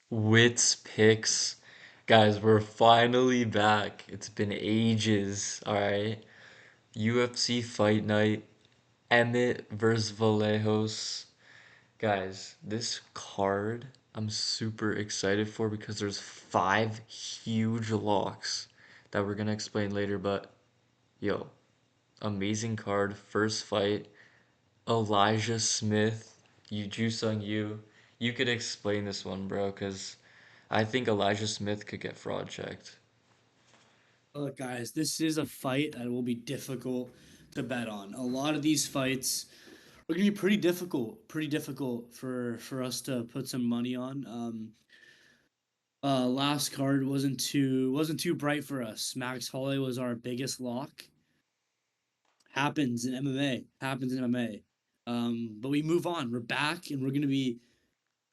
Wits picks. Guys, we're finally back. It's been ages, alright? UFC Fight Night, Emmett versus Vallejos. Guys, this card I'm super excited for because there's five huge locks that we're gonna explain later, but yo, amazing card. First fight, Elijah Smith, Ju Sung Yu. You could explain this one, bro, because I think Elijah Smith could get fraud checked. Look, guys, this is a fight that will be difficult to bet on. A lot of these fights are going to be pretty difficult for us to put some money on. Last card wasn't too bright for us. Max Holloway was our biggest lock. Happens in MMA. But we move on. We're back, and we're going to be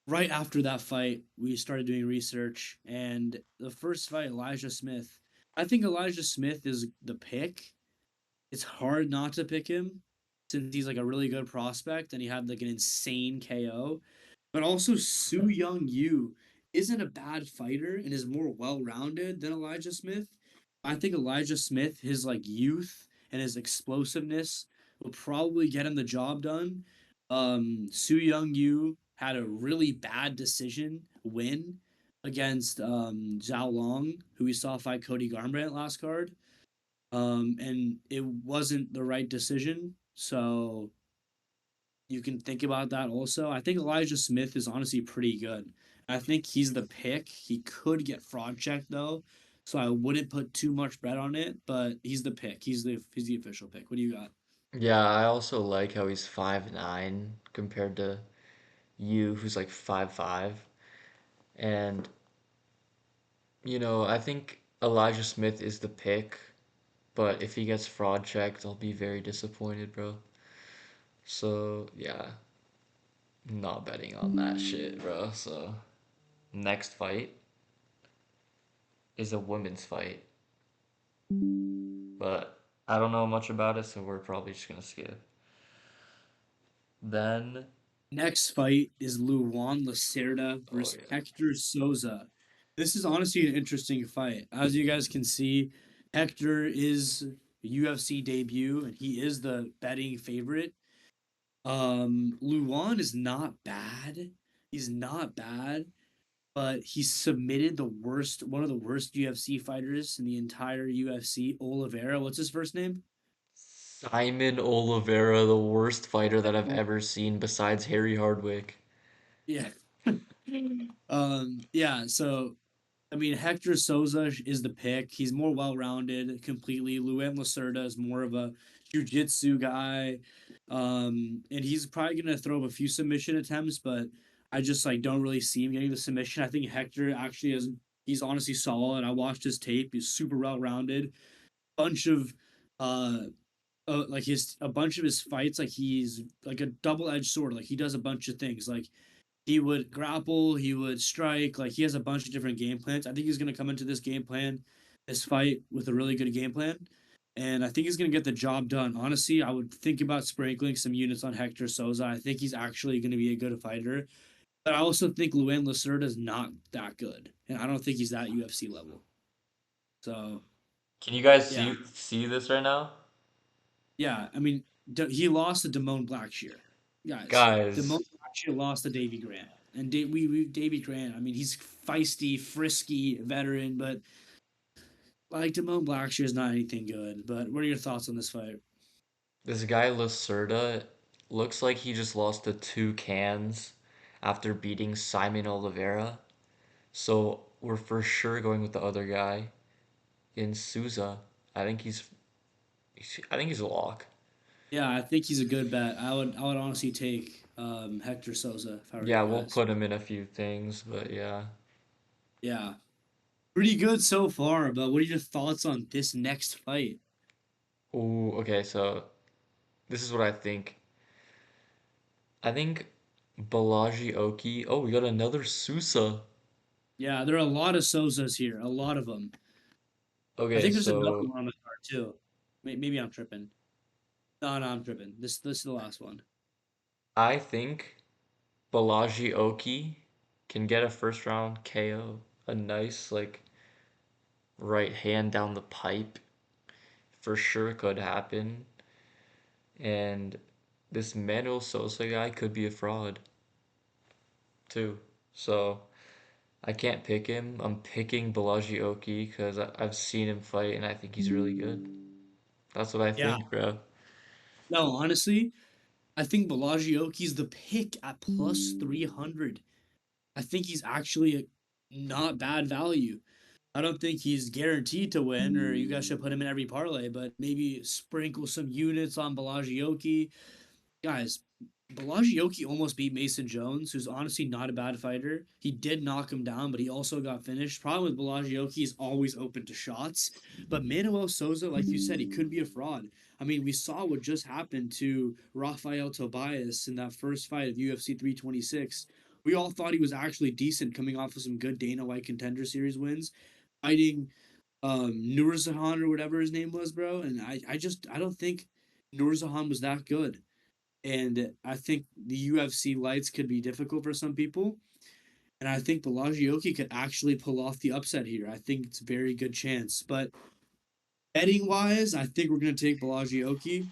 right after that fight. We started doing research, and the first fight, Elijah Smith. I think Elijah Smith is the pick. It's hard not to pick him since he's like a really good prospect and he had like an insane KO. But also Su Young Yu isn't a bad fighter and is more well-rounded than Elijah Smith. I think Elijah Smith, his like youth and his explosiveness will probably get him the job done. Su Young Yu had a really bad decision win against Zhao Long, who we saw fight Cody Garbrandt last card, and it wasn't the right decision. So you can think about that also. I think Elijah Smith is honestly pretty good. I think he's the pick. He could get fraud checked though, so I wouldn't put too much bet on it. But he's the pick. He's the official pick. What do you got? Yeah, I also like how he's 5'9" compared to you, who's like 5'5". And, I think Elijah Smith is the pick, but if he gets fraud checked, I'll be very disappointed, bro. So, yeah, not betting on that shit, bro. So, next fight is a women's fight, but I don't know much about it, so we're probably just gonna skip. Then, Next fight is Luan Lacerda oh versus yeah, Hector Souza. This is honestly an interesting fight. As you guys can see, Hector is a UFC debut and he is the betting favorite. Luan is not bad. He's not bad, but he submitted one of the worst UFC fighters in the entire UFC, Oliveira. What's his first name? Simon Oliveira, the worst fighter that I've Oh, ever seen besides Harry Hardwick. yeah. Yeah, so I mean, Hector Souza is the pick. He's more well-rounded completely. Luan Lacerda is more of a jiu-jitsu guy. And he's probably gonna throw up a few submission attempts, but I just like don't really see him getting the submission. I think Hector actually is he's honestly solid. I watched his tape. He's super well-rounded. Bunch of uh like his a bunch of his fights, like he's like a double-edged sword. Like he does a bunch of things. Like he would grapple, he would strike. Like he has a bunch of different game plans. I think he's going to come into this fight with a really good game plan. And I think he's going to get the job done. Honestly, I would think about sprinkling some units on Hector Souza. I think he's actually going to be a good fighter. But I also think Luan Lacerda is not that good. And I don't think he's that UFC level. So, Can you guys yeah. see this right now? Yeah. I mean, he lost to Damone Blackshear. Guys, Damone Guys, Blackshear lost to Davy Grant. And we Davy Grant, I mean, he's feisty, frisky veteran, but like Damone Blackshear is not anything good. But what are your thoughts on this fight? this guy Lacerda looks like he just lost to two cans after beating Simon Oliveira. So we're for sure going with the other guy in Souza. I think I think he's a lock. Yeah, I think he's a good bet. I would honestly take Hector Souza if I were Yeah, you we'll guys. put him in a few things, but yeah. Yeah, pretty good so far. But what are your thoughts on this next fight? Ooh, okay, so this is what I think. I think Balaji Oki. Oh, we got another Sousa. Yeah, there are a lot of Souzas here, a lot of them. I Okay, think there's another so one on the card too. Maybe I'm tripping. No, I'm tripping. This is the last one. I think Balaji Oki. can get a first round KO, a nice like right hand down the pipe, for sure could happen. And this Manuel Sosa guy could be a fraud too. So I can't pick him. I'm picking Balaji Oki because I've seen him fight and I think he's really good. That's what I Yeah. think, bro. No, honestly, I think Belagioki's the pick at plus 300. I think he's actually a not bad value. I don't think he's guaranteed to win, or you guys should put him in every parlay, but maybe sprinkle some units on Belagioki. Guys, Belagioki almost beat Mason Jones, who's honestly not a bad fighter. He did knock him down, but he also got finished. Problem with Belagioki is always open to shots. But Manuel Souza, like you said, he could be a fraud. I mean, we saw what just happened to Rafael Tobias in that first fight of UFC 326. We all thought he was actually decent coming off of some good Dana White Contender Series wins, fighting Nurzahan or whatever his name was, bro. And I don't think Nurzahan was that good. And I think the UFC lights could be difficult for some people. And I think Belagioki could actually pull off the upset here. I think it's a very good chance. But betting wise, I think we're gonna take Belagioki.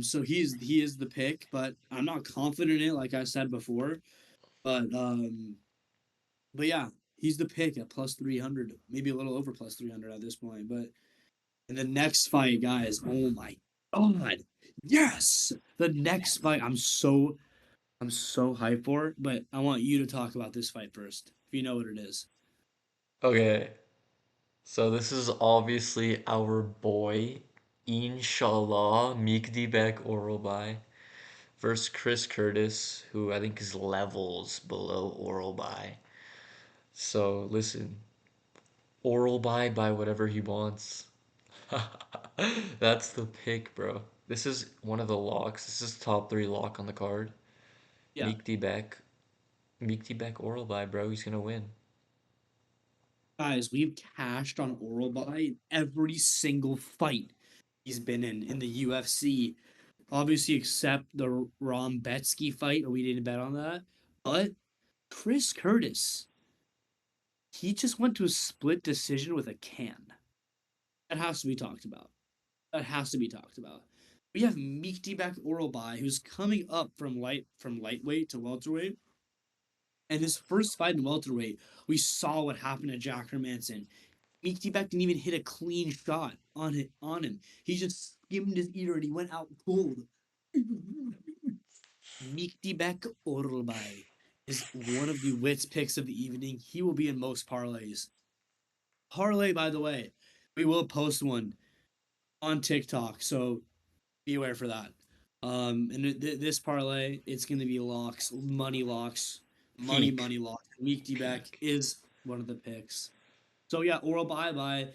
So he is the pick, but I'm not confident in it, like I said before. But yeah, he's the pick at plus 300, maybe a little over plus 300 at this point. But in the next fight, guys, oh my god, yes, the next fight, I'm so hyped for it, but I want you to talk about this fight first, if you know what it is. Okay, so this is obviously our boy, Inshallah, Mikdibek Oralbai versus Chris Curtis, who I think is levels below Oralbai. So listen, Oralbai whatever he wants. That's the pick, bro. This is one of the locks. This is top three lock on the card. Yeah, Meek D Beck. Meek D Beck Oralbai, bro. He's gonna win. guys, we've cashed on Oral by every single fight he's been in the UFC. Obviously, except the Rom Betsky fight, we didn't bet on that. But Chris Curtis, he just went to a split decision with a can. That has to be talked about. That has to be talked about. We have Mikdibek Oralbai, who's coming up from lightweight to welterweight. And his first fight in welterweight, we saw what happened to Jack Hermanson. Mikdibek didn't even hit a clean shot on him. He just skimmed his ear and he went out cold. Mikdibek Oralbai is one of the wits picks of the evening. He will be in most parlays. Parlay, by the way, we will post one on TikTok, so be aware for that. This parlay, it's going to be locks, Heek. money locks. Meek Back is one of the picks. So yeah, Oral by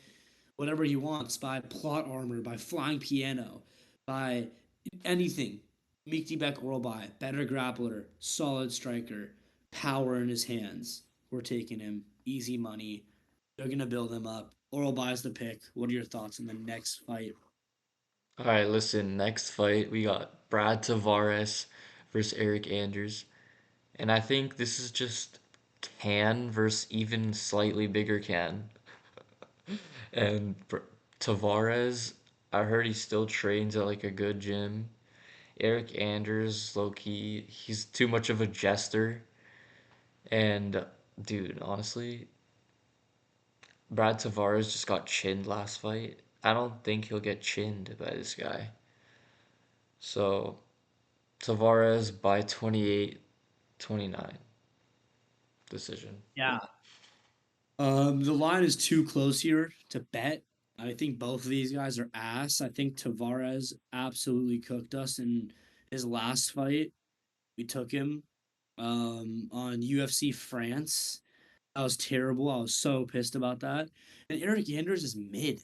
whatever he wants, by plot armor, by flying piano, by anything. Meek Beck Oral by better grappler, solid striker, power in his hands. We're taking him easy money. They're gonna build him up. Oral buys the pick. What are your thoughts on the next fight? Alright, listen, next fight we got Brad Tavares versus Eric Anders. And I think this is just Can versus even slightly bigger Can. And Tavares, I heard he still trains at like a good gym. Eric Anders, low key, he's too much of a jester. And dude, honestly, Brad Tavares just got chinned last fight. I don't think he'll get chinned by this guy. So Tavares by 28-29 decision. Yeah. The line is too close here to bet. I think both of these guys are ass. I think Tavares absolutely cooked us in his last fight. We took him on UFC France. That was terrible. I was so pissed about that. And Eric Anders is mid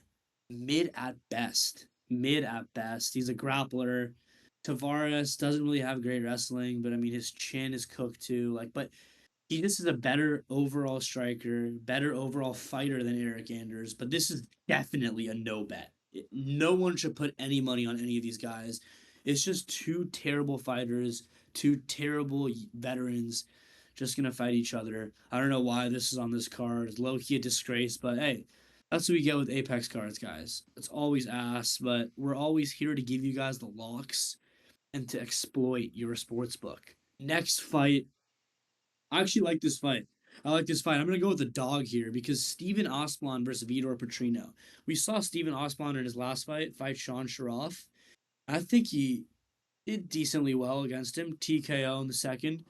at best. Mid at best. He's a grappler. Tavares doesn't really have great wrestling, but I mean his chin is cooked too. But he just is a better overall striker, better overall fighter than Eric Anders. But this is definitely a no bet. No one should put any money on any of these guys. It's just two terrible fighters, two terrible veterans just gonna fight each other. I don't know why this is on this card. It's low key a disgrace, but hey, that's what we get with Apex cards, guys. It's always ass, but we're always here to give you guys the locks and to exploit your sports book. Next fight, I actually like this fight. I like this fight. I'm gonna go with the dog here because Steven Osman versus Vitor Petrino. We saw Steven Osman in his last fight Sean Sharaf. I think he did decently well against him. TKO in the second.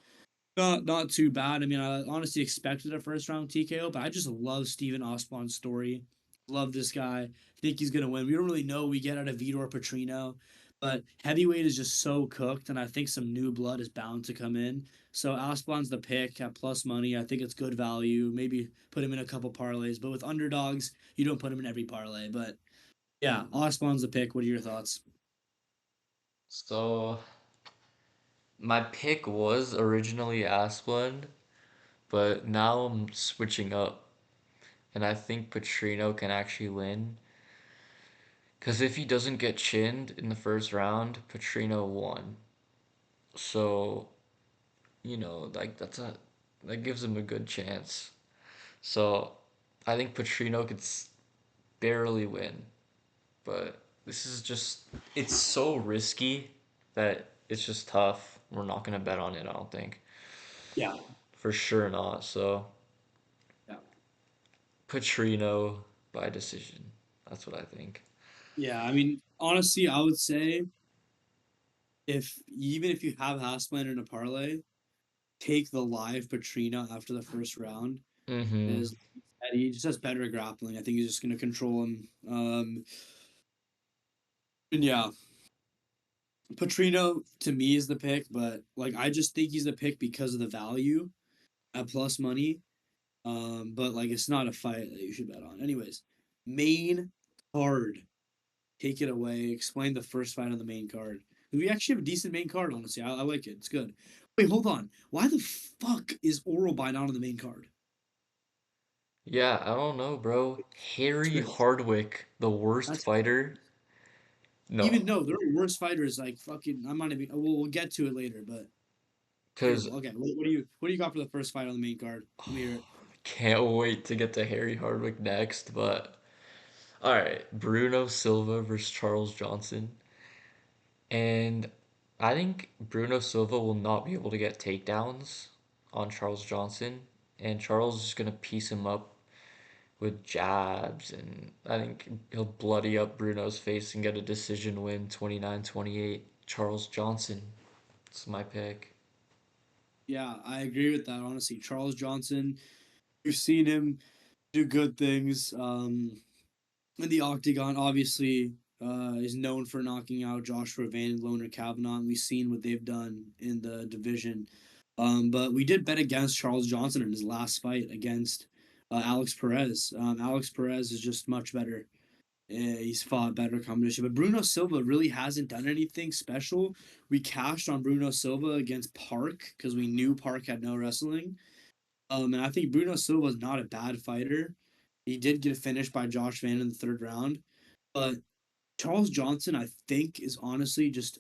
Not too bad. I mean, I honestly expected a first round TKO, but I just love Steven Osman's story. Love this guy. Think he's gonna win. We don't really know what we get out of Vitor Petrino, but heavyweight is just so cooked, and I think some new blood is bound to come in. So Osman's the pick at plus money. I think it's good value. Maybe put him in a couple parlays, but with underdogs, you don't put him in every parlay. But yeah, Osman's the pick. What are your thoughts? So my pick was originally Asplund, but now I'm switching up, and I think Petrino can actually win. Because if he doesn't get chinned in the first round, Petrino won. So, like that gives him a good chance. So, I think Petrino could barely win, but this is just it's so risky that it's just tough. We're not gonna bet on it, I don't think. Yeah, For sure not. So, yeah. Petrino by decision. That's what I think. Yeah, I mean, honestly, I would say if even if you have Hasplander in a parlay, take the live Petrino after the first round. Mm-hmm. Is he just has better grappling. I think he's just going to control him. And yeah, Petrino to me is the pick, but like I just think he's the pick because of the value at plus money. But like it's not a fight that you should bet on. Anyways, main card. Take it away. Explain the first fight on the main card. We actually have a decent main card, honestly. I like it. It's good. Wait, hold on. Why the fuck is Oralby not on the main card? Yeah, I don't know, bro. That's Harry great. Hardwick, the worst That's fighter. even No, no, there are worse fighters like fucking. I'm not even. We'll get to it later, but because terrible. Okay, what do you got for the first fight on the main card? Let me hear it. can't wait to get to Harry Hardwick next. But all right, Bruno Silva versus Charles Johnson, and I think Bruno Silva will not be able to get takedowns on Charles Johnson, and Charles is just gonna piece him up with jabs, and I think he'll bloody up Bruno's face and get a decision win 29-28. Charles Johnson. It's my pick. Yeah, I agree with that. Honestly, Charles Johnson. We've seen him do good things. In the octagon, obviously, is known for knocking out Joshua Van and Loner Kavanaugh. And we've seen what they've done in the division. But we did bet against Charles Johnson in his last fight against Alex Perez. Alex Perez is just much better. He's fought better competition, but Bruno Silva really hasn't done anything special. We cashed on Bruno Silva against Park because we knew Park had no wrestling. And I think Bruno Silva is not a bad fighter. He did get finished by Josh Van in the third round, but Charles Johnson, I think, is honestly just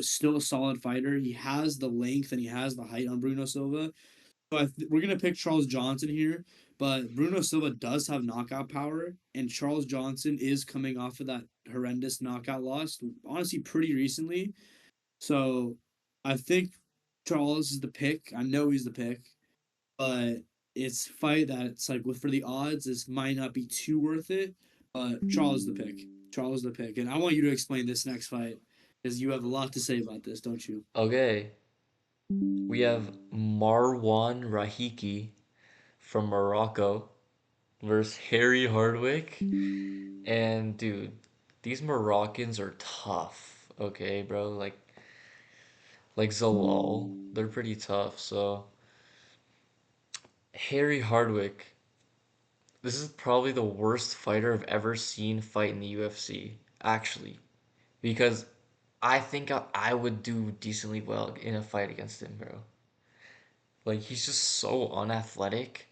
still a solid fighter. He has the length and he has the height on Bruno Silva. So we're gonna pick Charles Johnson here, but Bruno Silva does have knockout power, and Charles Johnson is coming off of that horrendous knockout loss, honestly, pretty recently. So I think Charles is the pick. I know he's the pick, but it's a fight that it's like with for the odds, this might not be too worth it. But Charles the pick. Charles the pick, and I want you to explain this next fight because you have a lot to say about this, don't you? Okay, we have Marwan Rahiki from Morocco versus Harry Hardwick. And dude, these Moroccans are tough. Okay, bro. Like Zalal, they're pretty tough. So Harry Hardwick, this is probably the worst fighter I've ever seen fight in the UFC. Actually, because I think I would do decently well in a fight against him, bro. Like he's just so unathletic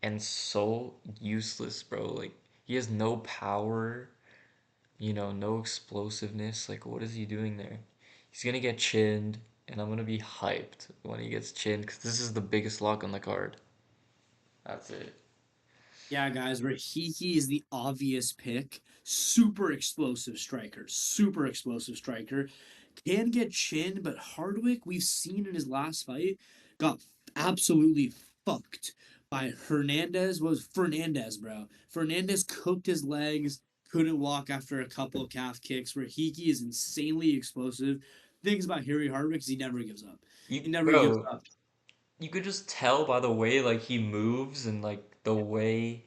and so useless, bro. Like he has no power, no explosiveness. Like what is he doing there? He's gonna get chinned. and I'm gonna be hyped when he gets chinned because this is the biggest lock on the card. That's it. Yeah, guys, Rahiki is the obvious pick. Super explosive striker. Super explosive striker. Can get chinned, but Hardwick, we've seen in his last fight, got absolutely fucked by Hernandez. What was Fernandez, bro? Fernandez cooked his legs, couldn't walk after a couple of calf kicks. Rahiki is insanely explosive. Things about Harry Hardwick is he never gives up. You, He never gives bro, up. you could just tell by the way like he moves and like the way,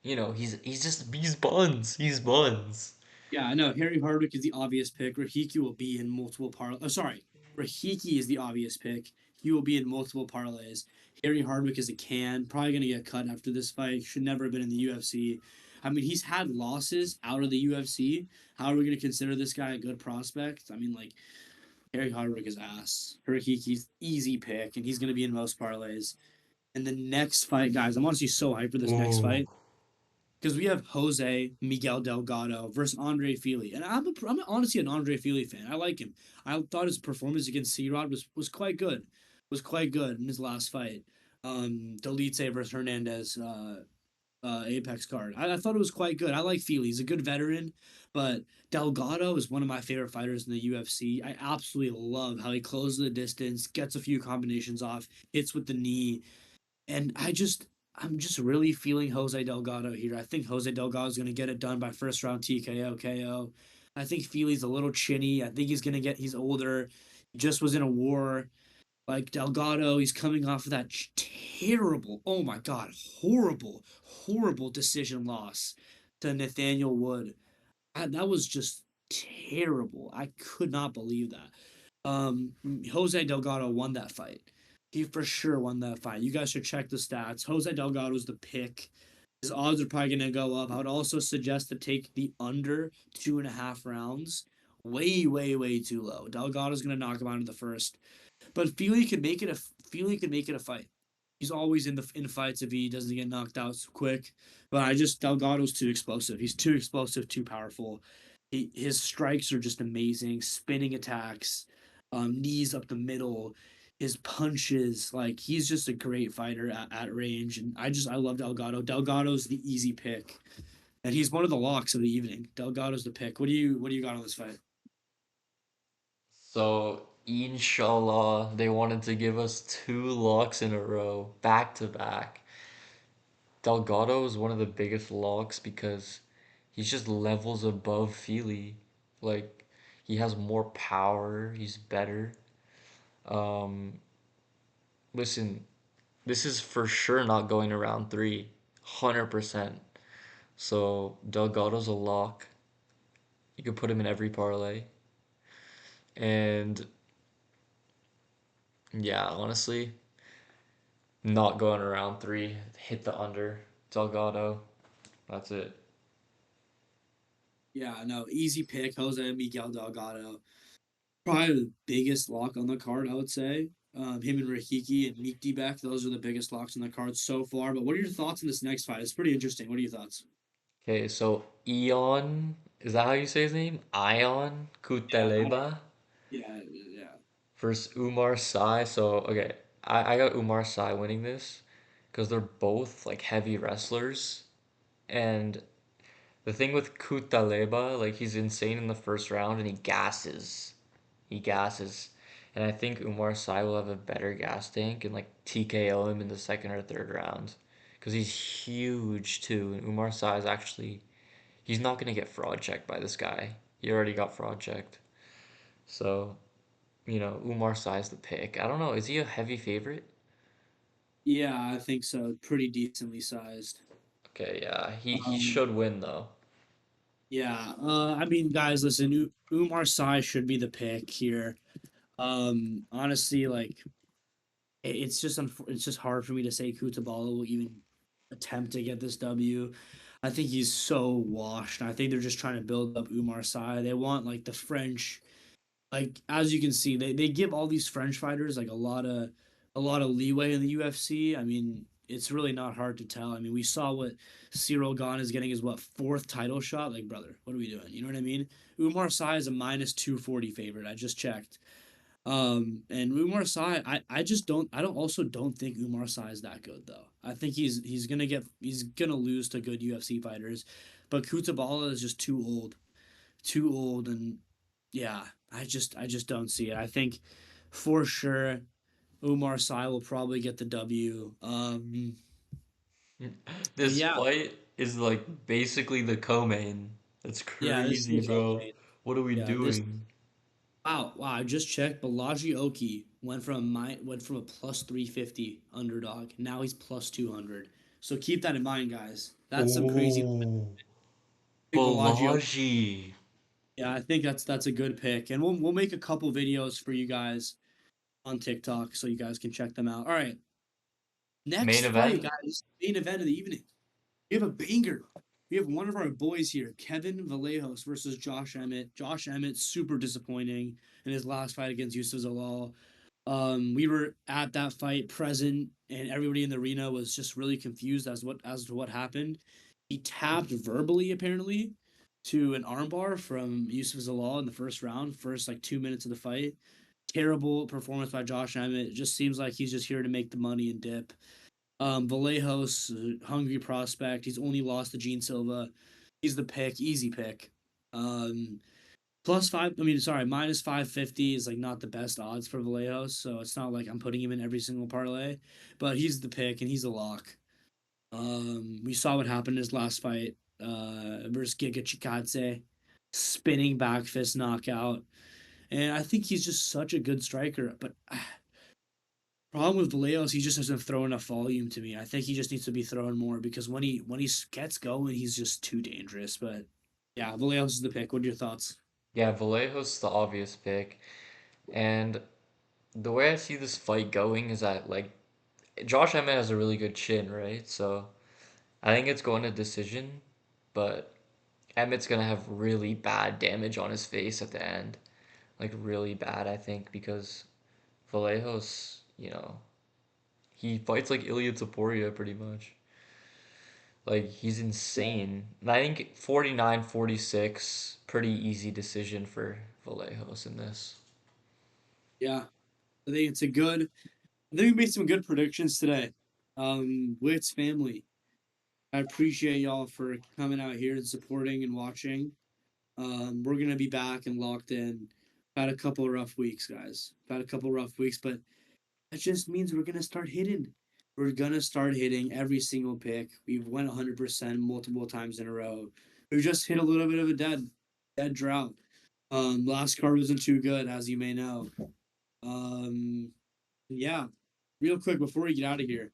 he's buns. He's buns. Yeah, I know. Harry Hardwick is the obvious pick. Rahiki will be in multiple parlays. Oh, sorry. Rahiki is the obvious pick. He will be in multiple parlays. Harry Hardwick is a can. Probably going to get cut after this fight. Should never have been in the UFC. I mean, he's had losses out of the UFC. How are we going to consider this guy a good prospect? I mean, like, Harry Hardwick is ass. Rahiki's easy pick, and he's going to be in most parlays. And the next fight, guys, I'm honestly so hyped for this next Ooh. fight because we have Jose Miguel Delgado versus Andre Fili, and I'm honestly an Andre Fili fan. I like him. I thought his performance against C Rod was quite good. Was quite good in his last fight. Dolite versus Hernandez, Apex card. I thought it was quite good. I like Fili. He's a good veteran, but Delgado is one of my favorite fighters in the UFC. I absolutely love how he closes the distance, gets a few combinations off, hits with the knee, and I'm just really feeling Jose Delgado here. I think Jose Delgado is going to get it done by first round TKO KO. I think Feely's a little chinny. I think he's older. He just was in a war. Like Delgado, he's coming off of that terrible, oh my God, horrible decision loss to Nathaniel Wood. That was just terrible. I could not believe that. Jose Delgado won that fight. He for sure won that fight. You guys should check the stats. Jose Delgado's the pick. His odds are probably going to go up. I would also suggest to take the under 2.5 rounds. Way too low. Delgado's going to knock him out in the first. But Feely could make it a fight. He's always in fights if he doesn't get knocked out so quick. But I just Delgado's too explosive. He's too explosive, too powerful. His strikes are just amazing. Spinning attacks, knees up the middle, his punches. Like he's just a great fighter at range. And I love Delgado. Delgado's the easy pick. And he's one of the locks of the evening. Delgado's the pick. What do you got on this fight? So, inshallah, they wanted to give us two locks in a row, back to back. Delgado is one of the biggest locks because he's just levels above Feely. Like, he has more power, he's better. Um, Listen, this is for sure not going to round three. 100%. So, Delgado's a lock. You could put him in every parlay. And yeah, honestly, not going around three. Hit the under. Delgado. That's it. Yeah, no, easy pick, Jose Miguel Delgado. Probably the biggest lock on the card, I would say. Him and Rahiki and Meek Beck, those are the biggest locks on the card so far. But what are your thoughts on this next fight? It's pretty interesting. What are your thoughts? Okay, so Eon, is that how you say his name? Ion Yeah, Kuteleba yeah. versus Umar Sai. So, okay, I got Umar Sai winning this because they're both like heavy wrestlers. And the thing with Kutaleba, like he's insane in the first round and he gasses. He gasses. And I think Umar Sai will have a better gas tank and like TKO him in the second or third round. Because he's huge too. And Umar Sai is actually, he's not going to get fraud checked by this guy. He already got fraud checked. So, Umar Sai's the pick. I don't know. Is he a heavy favorite? Yeah, I think so. Pretty decently sized. Okay, yeah. He Um, should win though. yeah. I mean, guys, listen. Umar Sai should be the pick here. Honestly, like it's just hard for me to say Kutabala will even attempt to get this W. I think he's so washed. I think they're just trying to build up Umar Sy. They want like the French, like as you can see, they give all these French fighters like a lot of leeway in the UFC. I mean, it's really not hard to tell. I mean, we saw what Cyril Gane is getting his what fourth title shot. Like, brother, what are we doing? You know what I mean? Umar Sy is a minus 240 favorite. I just checked. And Umar Sy, I just don't I don't also don't think Umar Sy is that good though. I think he's gonna lose to good UFC fighters, but Kutabala is just too old, and yeah, I just don't see it. I think for sure Umar Sy will probably get the W. But This yeah, fight is like basically the co-main. That's yeah, this is crazy, the bro. co-main. What are we Yeah, this doing? wow, I just checked. Balaji Oki went from a plus 350 underdog. Now he's plus 200. So keep that in mind, guys. That's some crazy Oh, pick Balaji Oki. Balaji. Yeah, I think that's a good pick. And we'll make a couple videos for you guys on TikTok so you guys can check them out. All right. Main Next fight, event? guys. Main event of the evening. We have a banger. We have one of our boys here, Kevin Vallejos versus Josh Emmett. Josh Emmett, super disappointing in his last fight against Yusuf Zalal. We were at that fight present, and everybody in the arena was just really confused as to what happened. He tapped verbally, apparently, to an armbar from Yusuf Zalal in the first round, first like 2 minutes of the fight. Terrible performance by Josh Emmett. It just seems like he's just here to make the money and dip. Vallejos, hungry prospect. He's only lost to Gene Silva. He's the pick, easy pick. Um, plus five. I mean, sorry, minus 550 is like not the best odds for Vallejos, so it's not like I'm putting him in every single parlay. But he's the pick and he's a lock. We saw what happened in his last fight versus Giga Chikadze, spinning back fist knockout. And I think he's just such a good striker. But problem with Vallejos, he just doesn't throw enough volume to me. I think he just needs to be throwing more because when he gets going, he's just too dangerous. But yeah, Vallejos is the pick. What are your thoughts? Yeah, Vallejo's the obvious pick. And the way I see this fight going is that like Josh Emmett has a really good chin, right? So I think it's going to decision, but Emmett's gonna have really bad damage on his face at the end. Like really bad, I think, because Vallejos, he fights like Ilya Taporia pretty much. Like he's insane. And I think 49-46, pretty easy decision for Vallejos in this. Yeah, I think it's a good. I think we made some good predictions today. Wits family, I appreciate y'all for coming out here and supporting and watching. We're gonna be back and locked in. Had a couple of rough weeks, guys. Had a couple of rough weeks, but that just means we're gonna start hitting. We're gonna start hitting every single pick. We've went 100% multiple times in a row. We just hit a little bit of a dead drought. Last card wasn't too good, as you may know. Um, yeah. Real quick before we get out of here,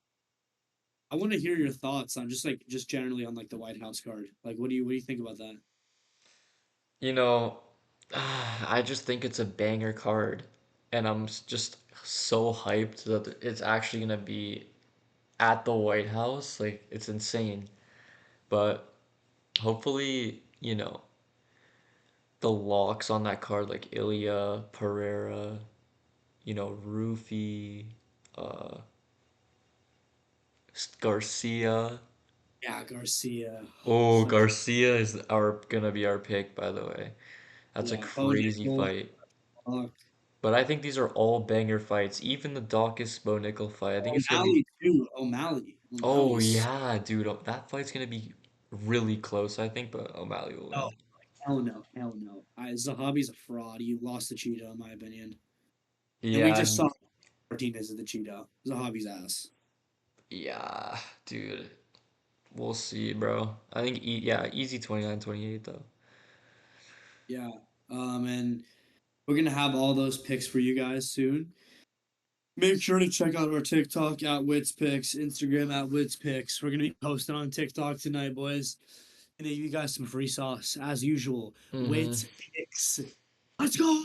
I want to hear your thoughts on just generally on like the White House card. Like, what do you think about that? You know, I just think it's a banger card, and just so hyped that it's actually gonna be at the White House. Like it's insane. But hopefully, the locks on that card like Ilya, Pereira, Rufy, uh, Garcia. Yeah, Garcia, Oh, such Garcia is our gonna be our pick, by the way. That's a yeah. Bo crazy Nickel, fight. fuck. But I think these are all banger fights. Even the Dawkins Bo Nickel fight. I think it's gonna be. O'Malley too. O'Malley. Oh O'Malley's yeah, dude. That fight's gonna be really close, I think, but O'Malley will no, win. hell no, hell no. Zahabi's a fraud. He lost the Cheeto, in my opinion. And we Yeah, just saw Martinez is the Cheeto. Zahabi's ass. yeah, dude. We'll see, bro. I think yeah, easy 29-28 though. Yeah. And we're gonna have all those picks for you guys soon. Make sure to check out our TikTok at Wits Picks, Instagram at Wits Picks. We're gonna be posting on TikTok tonight, boys. And give you guys some free sauce as usual. Mm-hmm. Wits Picks. Let's go.